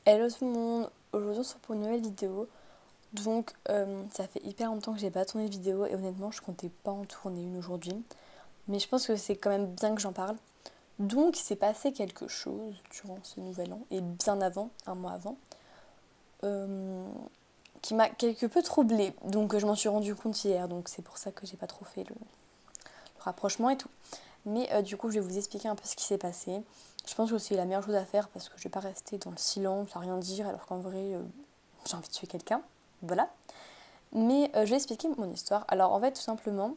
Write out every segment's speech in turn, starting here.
Hello tout le monde, aujourd'hui on se retrouve pour une nouvelle vidéo. Donc ça fait hyper longtemps que j'ai pas tourné de vidéo et honnêtement je comptais pas en tourner une aujourd'hui. Mais je pense que c'est quand même bien que j'en parle. Donc il s'est passé quelque chose durant ce nouvel an et bien avant, un mois avant, euh, qui m'a quelque peu troublée. Donc je m'en suis rendu compte hier, donc c'est pour ça que j'ai pas trop fait le rapprochement et tout. Mais du coup je vais vous expliquer un peu ce qui s'est passé. Je pense que c'est la meilleure chose à faire parce que je vais pas rester dans le silence, à rien dire alors qu'en vrai j'ai envie de tuer quelqu'un, voilà. Mais je vais expliquer mon histoire. Alors en fait, tout simplement,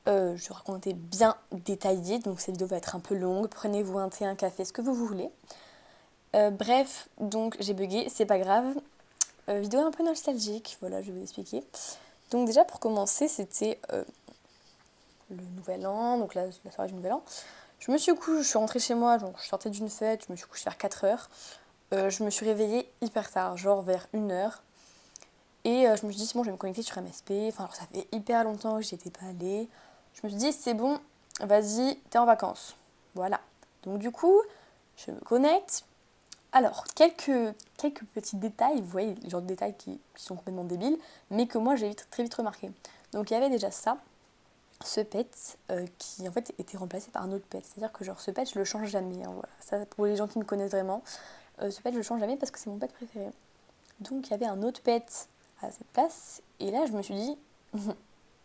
je vais raconter bien détaillé, donc cette vidéo va être un peu longue. Prenez-vous un thé, un café, ce que vous voulez. Bref, donc j'ai bugué, c'est pas grave. Vidéo un peu nostalgique, voilà, je vais vous expliquer. Donc déjà pour commencer, c'était le nouvel an, donc la soirée du nouvel an. Je suis rentrée chez moi, donc je sortais d'une fête, je me suis couchée vers 4h. Je me suis réveillée hyper tard, genre vers 1h. Et je me suis dit, c'est bon, je vais me connecter sur MSP. Enfin, alors ça fait hyper longtemps que j'y étais pas allée. Je me suis dit, c'est bon, vas-y, t'es en vacances. Voilà. Donc du coup, je me connecte. Alors, quelques petits détails, vous voyez, les genres de détails qui sont complètement débiles, mais que moi j'ai très vite remarqué. Donc il y avait déjà ça, ce pet, qui en fait était remplacé par un autre pet. C'est-à-dire que genre ce pet, je le change jamais. Hein, voilà. Ça, pour les gens qui me connaissent vraiment, ce pet, je le change jamais parce que c'est mon pet préféré. Donc il y avait un autre pet à cette place. Et là, je me suis dit,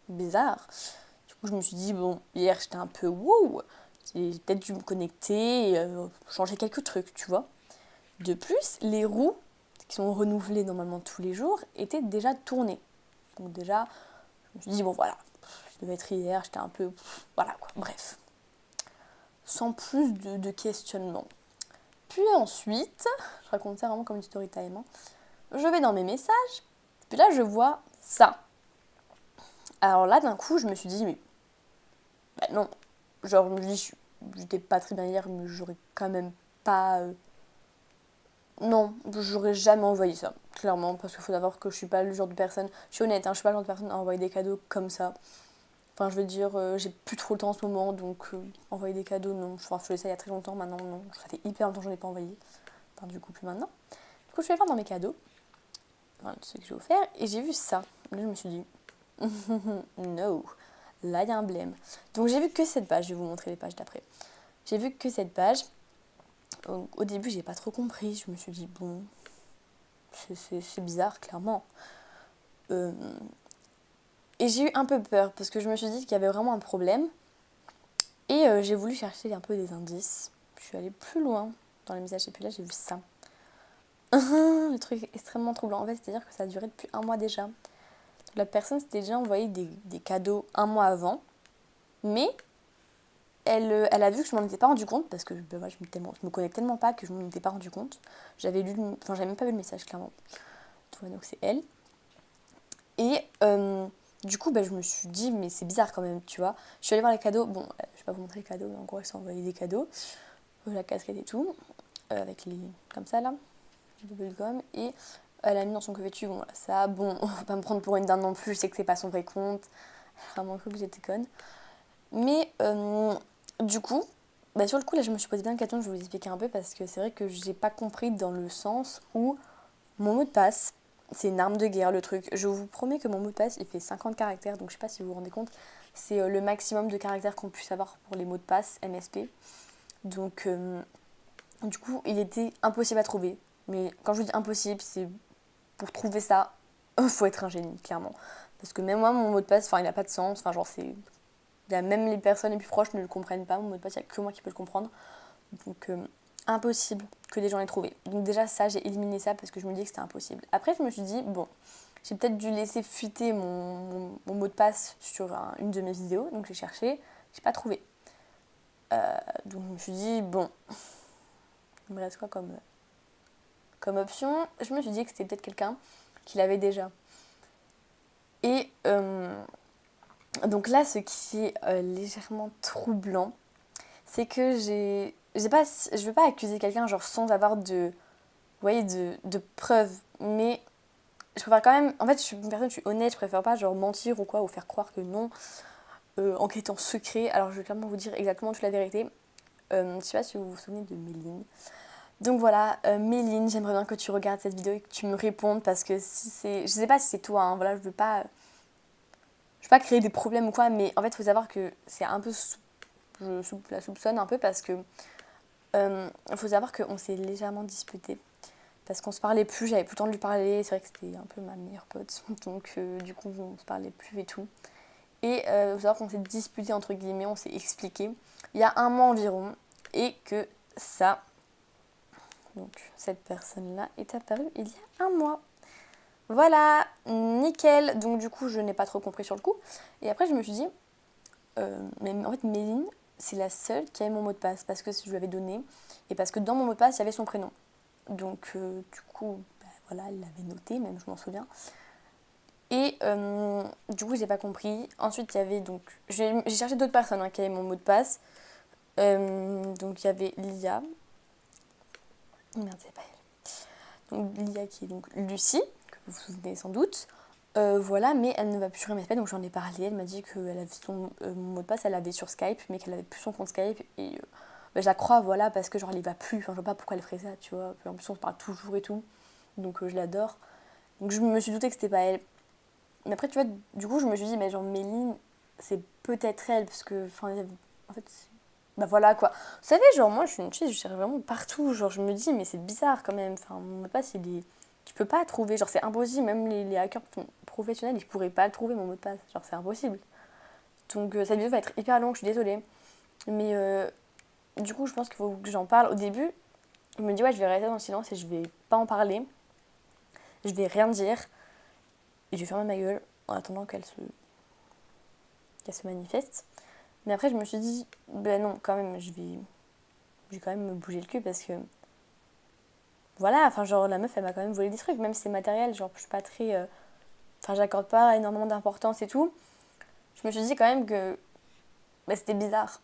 bizarre. Du coup, je me suis dit, bon, hier, j'étais un peu wow. J'ai peut-être dû me connecter et changer quelques trucs, tu vois. De plus, les roues, qui sont renouvelées normalement tous les jours, étaient déjà tournées. Donc déjà, je me suis dit, bon, voilà, je devais être hier, j'étais un peu... Voilà, quoi, bref. Sans plus de questionnement. Puis ensuite, je raconte ça vraiment comme une story time, hein. Je vais dans mes messages, puis là, je vois ça. Alors là, d'un coup, je me suis dit, mais bah non. Genre, je me dis, j'étais pas très bien hier, mais j'aurais quand même pas. Non, j'aurais jamais envoyé ça, clairement, parce qu'il faut savoir que je suis pas le genre de personne. Je suis honnête, hein, je suis pas le genre de personne à envoyer des cadeaux comme ça. Enfin, je veux dire, j'ai plus trop le temps en ce moment, donc envoyer des cadeaux, non. Enfin, je faisais ça il y a très longtemps, maintenant, non. Ça fait hyper longtemps que j'en ai pas envoyé. Enfin, du coup, plus maintenant. Du coup, je vais voir dans mes cadeaux, enfin, ce que j'ai offert, et j'ai vu ça. Là, je me suis dit, no. Là, il y a un blême. Donc, j'ai vu que cette page. Je vais vous montrer les pages d'après. J'ai vu que cette page. Au début, j'ai pas trop compris. Je me suis dit, bon, c'est bizarre, clairement. Euh, et j'ai eu un peu peur parce que je me suis dit qu'il y avait vraiment un problème. Et j'ai voulu chercher un peu des indices. Je suis allée plus loin dans les messages et puis là, j'ai vu ça. Le truc extrêmement troublant. En fait, c'est-à-dire que ça a duré depuis un mois déjà. La personne s'était déjà envoyé des cadeaux un mois avant. Mais elle a vu que je m'en étais pas rendu compte parce que ben, voilà, je me connecte tellement pas que je m'en étais pas rendu compte. J'avais même pas vu le message clairement. Donc c'est elle. Et du coup, ben, je me suis dit, mais c'est bizarre quand même, tu vois. Je suis allée voir les cadeaux. Bon, je vais pas vous montrer les cadeaux, mais en gros, elle s'est envoyé des cadeaux. La casquette et tout. Avec les. Comme ça là. De gomme. Et elle a mis dans son couverture. Bon, voilà, ça, bon, faut pas me prendre pour une dinde non plus. Je sais que c'est pas son vrai compte. J'ai vraiment cru que j'étais conne. Mais du coup, bah sur le coup, là, je me suis posé plein de questions, je vais vous expliquer un peu parce que c'est vrai que j'ai pas compris dans le sens où mon mot de passe, c'est une arme de guerre le truc. Je vous promets que mon mot de passe, il fait 50 caractères, donc je sais pas si vous vous rendez compte, c'est le maximum de caractères qu'on puisse avoir pour les mots de passe MSP. Donc, du coup, il était impossible à trouver. Mais quand je vous dis impossible, c'est pour trouver ça, faut être un génie, clairement. Parce que même moi, mon mot de passe, enfin, il a pas de sens. Enfin, genre, c'est même les personnes les plus proches ne le comprennent pas. Mon mot de passe, il n'y a que moi qui peux le comprendre. Donc, impossible que des gens l'aient trouvé. Donc, déjà, ça, j'ai éliminé ça parce que je me dis que c'était impossible. Après, je me suis dit, bon, j'ai peut-être dû laisser fuiter mon mot de passe sur une de mes vidéos. Donc, j'ai cherché, j'ai pas trouvé. Donc, je me suis dit, bon, il me reste quoi comme option? Je me suis dit que c'était peut-être quelqu'un qui l'avait déjà. Et donc là, ce qui est légèrement troublant, c'est que je veux pas accuser quelqu'un genre sans avoir vous voyez, de preuves, mais je préfère quand même, en fait, je suis une personne, je suis honnête, je préfère pas genre mentir ou quoi, ou faire croire que non, enquêter en secret. Alors je vais clairement vous dire exactement toute la vérité. Je sais pas si vous vous souvenez de Méline. Donc voilà, Méline, j'aimerais bien que tu regardes cette vidéo et que tu me répondes parce que si c'est... Je sais pas si c'est toi, hein, voilà, je veux pas créer des problèmes ou quoi, mais en fait, il faut savoir que c'est un peu... Je la soupçonne un peu parce que... Il faut savoir qu'on s'est légèrement disputé parce qu'on se parlait plus, j'avais plus le temps de lui parler, c'est vrai que c'était un peu ma meilleure pote, donc du coup on se parlait plus et tout. Et il faut savoir qu'on s'est disputé entre guillemets, on s'est expliqué il y a un mois environ et que ça, donc cette personne-là est apparue il y a un mois. Voilà, nickel, donc du coup je n'ai pas trop compris sur le coup. Et après je me suis dit, mais en fait Méline, c'est la seule qui avait mon mot de passe parce que je lui avais donné et parce que dans mon mot de passe il y avait son prénom. Donc du coup, bah, voilà, elle l'avait noté, même je m'en souviens. Et du coup, j'ai pas compris. Ensuite, il y avait donc. J'ai cherché d'autres personnes hein, qui avaient mon mot de passe. Donc il y avait Lia. Merde, c'est pas elle. Donc Lia qui est donc Lucie, que vous vous souvenez sans doute. Voilà, mais elle ne va plus sur MSP, donc j'en ai parlé. Elle m'a dit qu'elle avait son mot de passe, elle l'avait sur Skype, mais qu'elle avait plus son compte Skype. Et bah, je la crois, voilà, parce que genre elle y va plus. Enfin, je vois pas pourquoi elle ferait ça, tu vois. Puis en plus, on se parle toujours et tout. Donc je l'adore. Donc je me suis doutée que c'était pas elle. Mais après, tu vois, du coup, je me suis dit, mais genre Méline, c'est peut-être elle, parce que, enfin, en fait, bah voilà quoi. Vous savez, genre, moi, je suis une fille, je cherche vraiment partout. Genre, je me dis, mais c'est bizarre quand même. Enfin, mon mot de passe, il est. Tu peux pas trouver, genre, c'est impossible. Même les hackers professionnels, ils pourraient pas le trouver, mon mot de passe. Genre, c'est impossible. Donc, cette vidéo va être hyper longue, je suis désolée. Mais du coup, je pense qu'il faut que j'en parle. Au début, je me dis, ouais, je vais rester dans le silence et je vais pas en parler. Je vais rien dire. Et je vais fermer ma gueule en attendant qu'elle se manifeste. Mais après, je me suis dit, ben non, quand même, je vais quand même me bouger le cul parce que. Voilà, enfin, genre, la meuf, elle m'a quand même volé des trucs, même si c'est matériel, genre, je suis pas très. Enfin, j'accorde pas énormément d'importance et tout. Je me suis dit quand même que. Bah, c'était bizarre.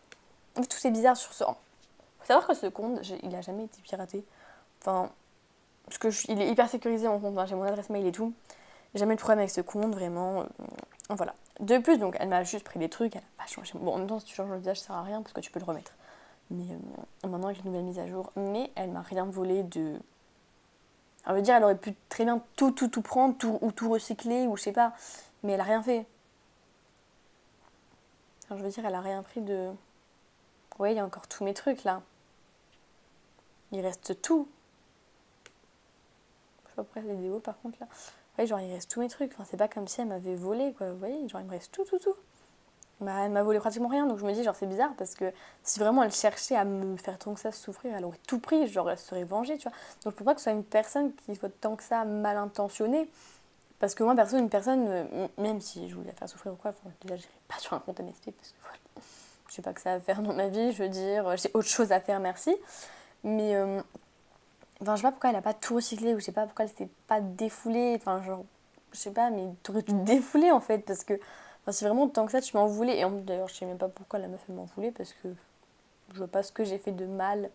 En fait, tout est bizarre sur ce. Faut savoir que ce compte, il a jamais été piraté. Enfin, parce que il est hyper sécurisé mon compte, hein, j'ai mon adresse mail et tout. J'ai jamais eu de problème avec ce compte, vraiment. Voilà. De plus, donc, elle m'a juste pris des trucs, elle a pas changé. Bon, en même temps, si tu changes le visage, ça sert à rien parce que tu peux le remettre. Mais maintenant, avec les nouvelles mises à jour. Mais elle m'a rien volé de. On veut dire, elle aurait pu très bien tout prendre, ou tout recycler, ou je sais pas. Mais elle a rien fait. Enfin, je veux dire, elle a rien pris de. Ouais, il y a encore tous mes trucs là. Il reste tout. Je sais pas pourquoi c'est vidéo par contre là. Ouais, genre il reste tous mes trucs. Enfin, c'est pas comme si elle m'avait volé quoi. Vous voyez, genre il me reste tout. Bah, elle m'a volé pratiquement rien, donc je me dis genre c'est bizarre parce que si vraiment elle cherchait à me faire tant que ça souffrir, elle aurait tout pris, genre elle serait vengée, tu vois. Donc je peux pas que ce soit une personne qui soit tant que ça mal intentionnée, parce que moi perso une personne, même si je voulais la faire souffrir ou quoi, enfin, déjà j'irai pas sur un compte MSP parce que voilà, je sais pas que ça à faire dans ma vie, je veux dire, j'ai autre chose à faire, merci. Mais enfin je sais pas pourquoi elle a pas tout recyclé, ou je sais pas pourquoi elle s'est pas défoulée, enfin genre, je sais pas, mais t'aurais dû te défouler en fait, parce que enfin, si vraiment tant que ça tu m'en voulais, et d'ailleurs je sais même pas pourquoi la meuf elle m'en voulait, parce que je vois pas ce que j'ai fait de mal.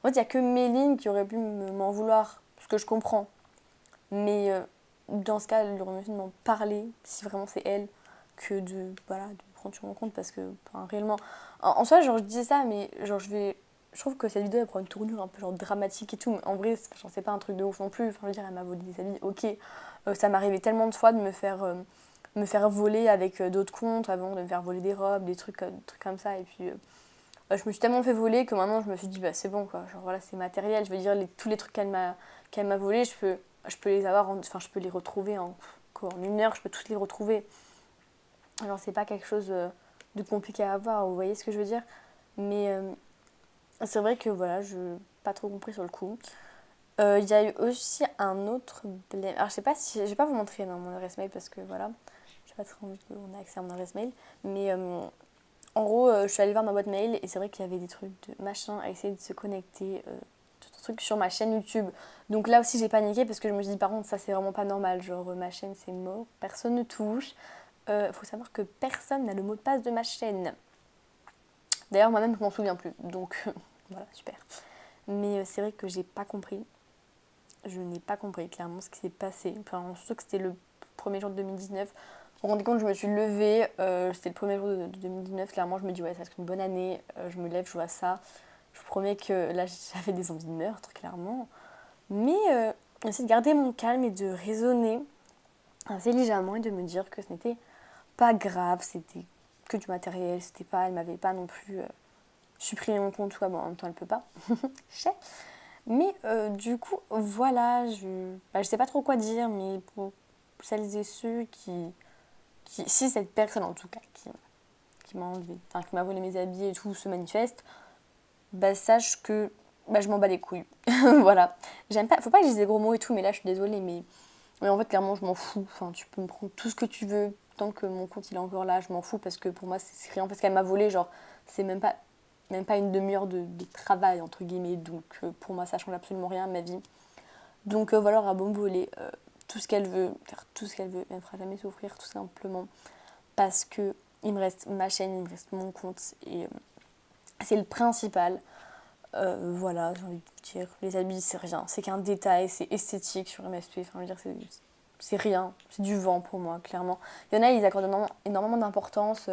En fait, il y a que Méline qui aurait pu m'en vouloir, ce que je comprends. Mais dans ce cas, elle aurait mieux fait de m'en parler, si vraiment c'est elle, que de, voilà, de prendre sur mon compte, parce que, enfin, réellement. En soi, genre, je disais ça, mais genre, je trouve que cette vidéo, elle prend une tournure un peu genre dramatique et tout, mais en vrai, j'en sais pas un truc de ouf non plus. Enfin, je veux dire, elle m'a volé des habits, ok. Ça m'arrivait tellement de fois de me faire voler avec d'autres comptes avant de me faire voler des robes, des trucs comme ça. Et puis, je me suis tellement fait voler que maintenant, je me suis dit, bah c'est bon, quoi. Genre, voilà, c'est matériel. Je veux dire, tous les trucs qu'elle m'a volés, je peux les avoir, enfin, je peux les retrouver quoi, en une heure, je peux tous les retrouver. Alors, c'est pas quelque chose de compliqué à avoir, vous voyez ce que je veux dire. Mais c'est vrai que, voilà, je n'ai pas trop compris sur le coup. Il y a eu aussi un autre blème. Alors, je sais pas si. Je vais pas vous montrer dans mon adresse mail parce que voilà, j'ai pas trop envie qu'on ait accès à mon adresse mail. Mais en gros, je suis allée voir ma boîte mail et c'est vrai qu'il y avait des trucs de machin à essayer de se connecter, tout un truc sur ma chaîne YouTube. Donc là aussi, j'ai paniqué parce que je me suis dit, par contre, ça c'est vraiment pas normal. Genre, ma chaîne c'est mort, personne ne touche. Faut savoir que personne n'a le mot de passe de ma chaîne. D'ailleurs, moi-même, je m'en souviens plus. Donc voilà, super. Mais c'est vrai que j'ai pas compris. Je n'ai pas compris clairement ce qui s'est passé. Enfin, surtout que c'était le premier jour de 2019. Je me rendais compte, je me suis levée, c'était le premier jour de 2019, clairement je me dis ouais ça va être une bonne année, je me lève, je vois ça. Je vous promets que là, j'avais des envies de meurtre, clairement. Mais j'essaie de garder mon calme et de raisonner intelligemment et de me dire que ce n'était pas grave, c'était que du matériel, c'était pas, elle m'avait pas non plus supprimé mon compte, bon, en même temps elle peut pas, je sais. Mais du coup, voilà, je sais pas trop quoi dire, mais pour celles et ceux si cette personne en tout cas, qui m'a enlevé, enfin qui m'a volé mes habits et tout, se manifeste, bah sache que je m'en bats les couilles. Voilà. J'aime pas, faut pas que je dise des gros mots et tout, mais là je suis désolée, mais en fait clairement je m'en fous. Enfin, tu peux me prendre tout ce que tu veux, tant que mon compte il est encore là, je m'en fous parce que pour moi c'est rien, parce qu'elle m'a volé, genre c'est même pas une demi-heure de travail entre guillemets, donc pour moi ça change absolument rien à ma vie. Donc voilà, elle aura beau me voler tout ce qu'elle veut, faire tout ce qu'elle veut, elle me fera jamais souffrir tout simplement parce que il me reste ma chaîne, il me reste mon compte et c'est le principal. Voilà, j'ai envie de vous dire, les habits c'est rien, c'est qu'un détail, c'est esthétique sur MSP, enfin je veux dire c'est rien, c'est du vent pour moi, clairement. Il y en a, ils accordent énormément d'importance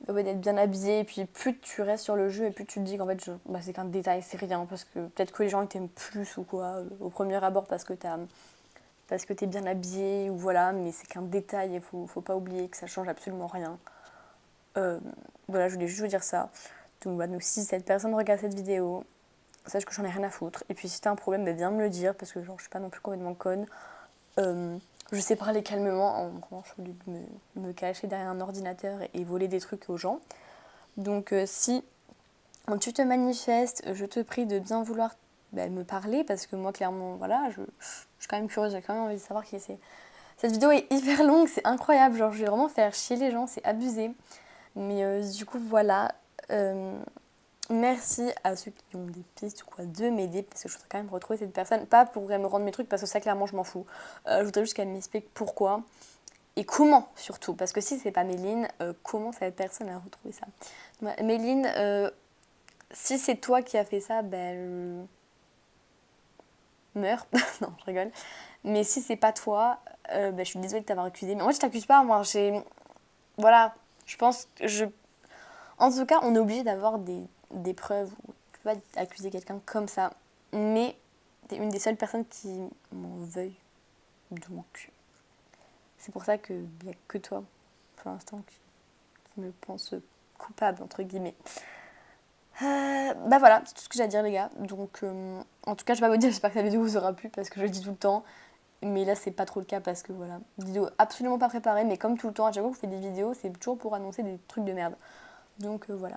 d'être bien habillé, et puis plus tu restes sur le jeu, et plus tu te dis qu'en fait c'est qu'un détail, c'est rien, parce que peut-être que les gens ils t'aiment plus ou quoi, au premier abord parce que t'es bien habillé, ou voilà, mais c'est qu'un détail, il faut pas oublier que ça change absolument rien. Euh, voilà, je voulais juste vous dire ça. Donc si cette personne regarde cette vidéo, sache que j'en ai rien à foutre. Et puis si t'as un problème, viens me le dire, parce que genre, je suis pas non plus complètement conne. Je sais parler calmement, en revanche, au lieu de me cacher derrière un ordinateur et voler des trucs aux gens. Donc si tu te manifestes, je te prie de bien vouloir me parler, parce que moi, clairement, voilà, je suis quand même curieuse, j'ai quand même envie de savoir qui c'est. Cette vidéo est hyper longue, c'est incroyable, genre je vais vraiment faire chier les gens, c'est abusé. Mais du coup, voilà. Merci à ceux qui ont des pistes ou quoi de m'aider, parce que je voudrais quand même retrouver cette personne, pas pour me rendre mes trucs, parce que ça clairement je m'en fous. Je voudrais juste qu'elle m'explique pourquoi et comment surtout, parce que si c'est pas Méline, comment cette personne a retrouvé ça. Méline, si c'est toi qui as fait ça, meurs. Non, je rigole. Mais si c'est pas toi, je suis désolée de t'avoir accusé. Mais moi je t'accuse pas, moi voilà, je pense que en tout cas, on est obligé d'avoir des preuves. On ne peut pas accuser quelqu'un comme ça. Mais t'es une des seules personnes qui m'en veuille. Donc, c'est pour ça qu'il n'y a que toi, pour l'instant, qui me pense coupable, entre guillemets. Voilà, c'est tout ce que j'ai à dire, les gars. Donc, en tout cas, je vais pas vous dire, j'espère que la vidéo vous aura plu, parce que je le dis tout le temps. Mais là, c'est pas trop le cas, parce que voilà. Vidéo absolument pas préparée, mais comme tout le temps, à chaque fois que je fais des vidéos, c'est toujours pour annoncer des trucs de merde. Donc, voilà.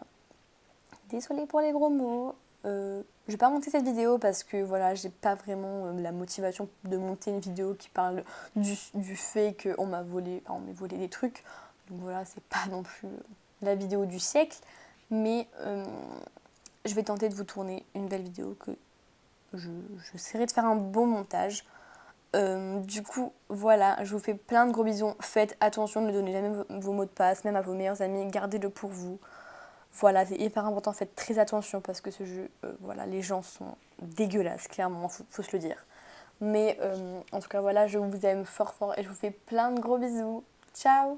Désolée pour les gros mots. Je vais pas monter cette vidéo parce que voilà, j'ai pas vraiment la motivation de monter une vidéo qui parle du fait qu'on m'a volé, enfin, on m'a volé des trucs. Donc voilà, c'est pas non plus la vidéo du siècle. Mais je vais tenter de vous tourner une belle vidéo que j'essaierai de faire un bon montage. Du coup, voilà, je vous fais plein de gros bisous. Faites attention, ne donnez jamais vos mots de passe, même à vos meilleurs amis, gardez-le pour vous. Voilà, c'est hyper important, faites très attention parce que ce jeu, voilà, les gens sont dégueulasses, clairement, faut se le dire. Mais en tout cas, voilà, je vous aime fort fort et je vous fais plein de gros bisous. Ciao!